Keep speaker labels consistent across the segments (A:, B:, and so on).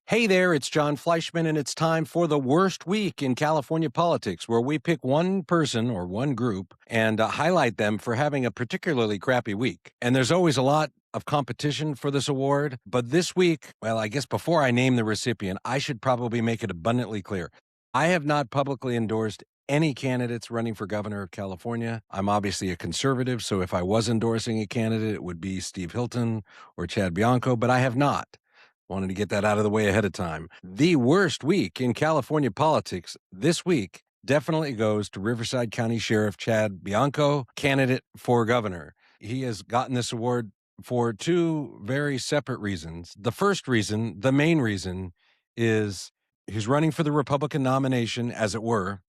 A: Hey there, it's Jon Fleischman, and it's time for the worst week in California politics, where we pick one person or one group and highlight them for having a particularly crappy week. And there's always a lot of competition for this award. But this week, well, I guess before I name the recipient, I should probably make it abundantly clear. I have not publicly endorsed any candidates running for governor of California. I'm obviously a conservative, so if I was endorsing a candidate, it would be Steve Hilton or Chad Bianco, but I have not. Wanted to get that out of the way ahead of time. The worst week in California politics this week definitely goes to Riverside County Sheriff Chad Bianco, candidate for governor. He has gotten this award for two very separate reasons. The first reason, the main reason, is he's running for the Republican nomination, as it were.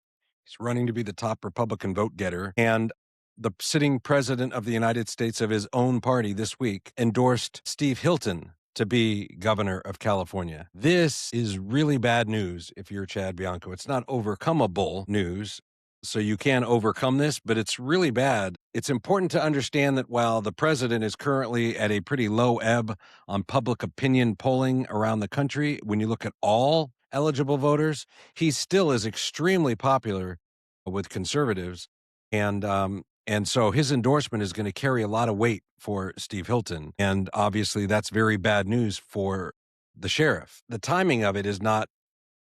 A: He's running to be the top Republican vote getter. And the sitting president of the United States of his own party this week endorsed Steve Hilton to be governor of California. This is really bad news if you're Chad Bianco. It's not overcomeable news, so you can overcome this, but it's really bad. It's important to understand that while the president is currently at a pretty low ebb on public opinion polling around the country, when you look at all eligible voters, he still is extremely popular with conservatives. And so his endorsement is going to carry a lot of weight for Steve Hilton. And obviously, that's very bad news for the sheriff. The timing of it is not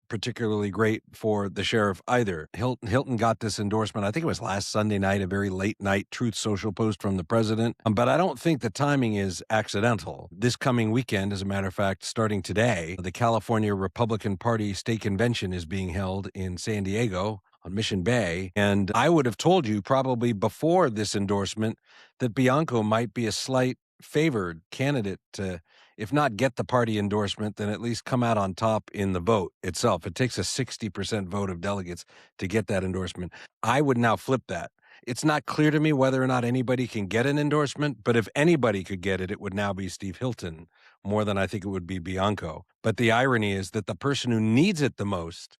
A: particularly great for the sheriff either. Hilton got this endorsement, I think it was last Sunday night, a very late night Truth Social post from the president. But I don't think the timing is accidental. This coming weekend, as a matter of fact, starting today, the California Republican Party State Convention is being held in San Diego on Mission Bay. And I would have told you probably before this endorsement that Bianco might be a slight favored candidate to, if not get the party endorsement, then at least come out on top in the vote itself. It takes a 60% vote of delegates to get that endorsement. I would now flip that. It's not clear to me whether or not anybody can get an endorsement, but if anybody could get it, it would now be Steve Hilton more than I think it would be Bianco. But the irony is that the person who needs it the most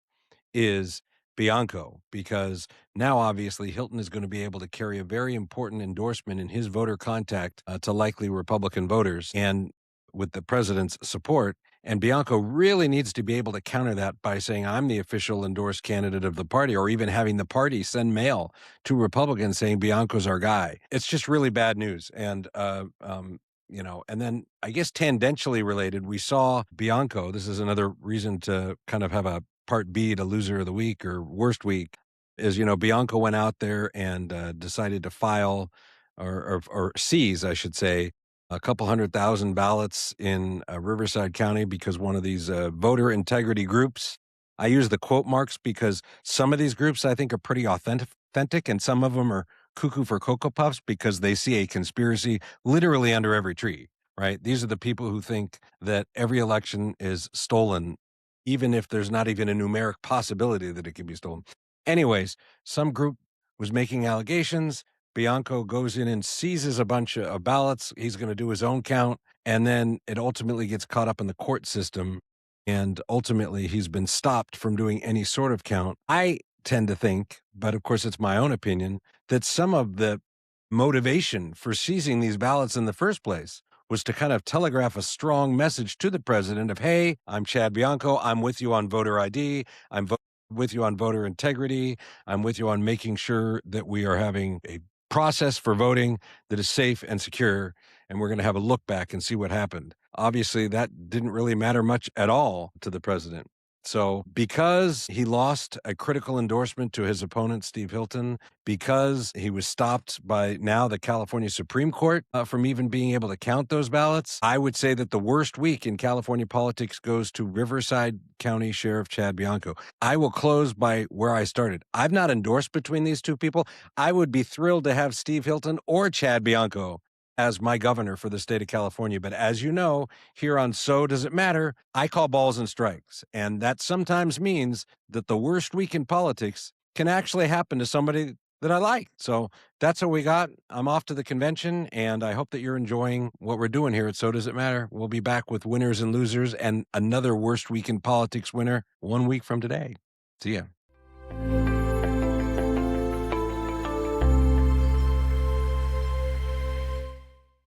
A: is Bianco, because now obviously Hilton is going to be able to carry a very important endorsement in his voter contact to likely Republican voters and with the president's support. And Bianco really needs to be able to counter that by saying, I'm the official endorsed candidate of the party, or even having the party send mail to Republicans saying Bianco's our guy. It's just really bad news. And, and then I guess tangentially related, we saw Bianco. This is another reason to kind of have a part B to loser of the week or worst week is, Bianco went out there and decided to file or seize, I should say, a couple 100,000 ballots in Riverside County because one of these voter integrity groups, I use the quote marks because some of these groups I think are pretty authentic and some of them are cuckoo for Cocoa Puffs because they see a conspiracy literally under every tree, right? These are the people who think that every election is stolen, even if there's not even a numeric possibility that it can be stolen. Anyways, some group was making allegations. Bianco goes in and seizes a bunch of ballots. He's going to do his own count. And then it ultimately gets caught up in the court system. And ultimately, he's been stopped from doing any sort of count. I tend to think, but of course, it's my own opinion, that some of the motivation for seizing these ballots in the first place was to kind of telegraph a strong message to the president of, hey, I'm Chad Bianco. I'm with you on voter ID. I'm with you on voter integrity. I'm with you on making sure that we are having a process for voting that is safe and secure. And we're going to have a look back and see what happened. Obviously, that didn't really matter much at all to the president. So because he lost a critical endorsement to his opponent, Steve Hilton, because he was stopped by now the California Supreme Court from even being able to count those ballots, I would say that the worst week in California politics goes to Riverside County Sheriff Chad Bianco. I will close by where I started. I've not endorsed between these two people. I would be thrilled to have Steve Hilton or Chad Bianco as my governor for the state of California. But as you know, here on So Does It Matter, I call balls and strikes. And that sometimes means that the worst week in politics can actually happen to somebody that I like. So that's what we got. I'm off to the convention, and I hope that you're enjoying what we're doing here at So Does It Matter. We'll be back with winners and losers and another worst week in politics winner 1 week from today. See ya.